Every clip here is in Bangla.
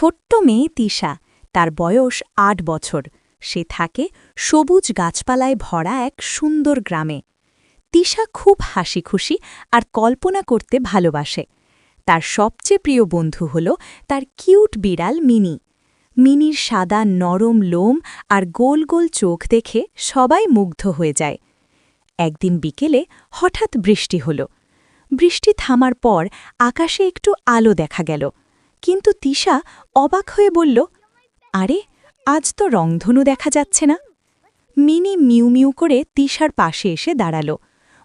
ছোট্ট মেয়ে তিশা, তার বয়স ৮ বছর। সে থাকে সবুজ গাছপালায় ভরা এক সুন্দর গ্রামে। তিশা খুব হাসিখুশি আর কল্পনা করতে ভালোবাসে। তার সবচেয়ে প্রিয় বন্ধু হল তার কিউট বিড়াল মিনি। মিনির সাদা নরম লোম আর গোল গোল চোখ দেখে সবাই মুগ্ধ হয়ে যায়। একদিন বিকেলে হঠাৎ বৃষ্টি হল। বৃষ্টি থামার পর আকাশে একটু আলো দেখা গেল, কিন্তু তিশা অবাক হয়ে বলল, আরে, আজ তো রংধনু দেখা যাচ্ছে না। মিনি মিউ মিউ করে তিশার পাশে এসে দাঁড়াল।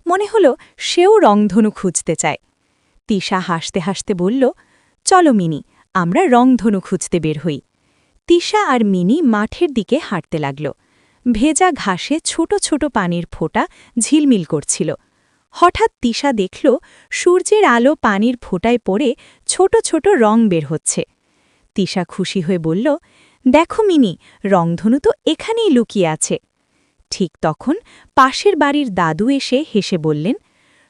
মনে হল সেও রংধনু খুঁজতে চায়। তিশা হাসতে হাসতে বলল, চলো মিনি, আমরা রংধনু খুঁজতে বের হই। তিশা আর মিনি মাঠের দিকে হাঁটতে লাগল। ভেজা ঘাসে ছোট ছোট পানির ফোঁটা ঝিলমিল করছিল। হঠাৎ তিশা দেখল সূর্যের আলো পানির ফোঁটায় পড়ে ছোট ছোট রং বের হচ্ছে। তিশা খুশি হয়ে বলল, দেখো মিনি, রংধনু তো এখানেই লুকিয়ে আছে। ঠিক তখন পাশের বাড়ির দাদু এসে হেসে বললেন,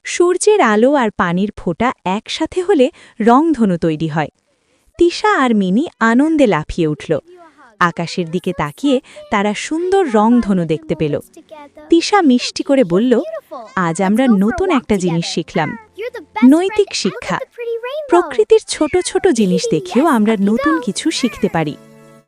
সূর্যের আলো আর পানির ফোঁটা একসাথে হলে রংধনু তৈরি হয়। তিশা আর মিনি আনন্দে লাফিয়ে উঠল। আকাশের দিকে তাকিয়ে তারা সুন্দর রংধনু দেখতে পেল। তিশা মিষ্টি করে বলল, আজ আমরা নতুন একটা জিনিস শিখলাম, নৈতিক শিক্ষা। প্রকৃতির ছোট ছোট জিনিস দেখেও আমরা নতুন কিছু শিখতে পারি।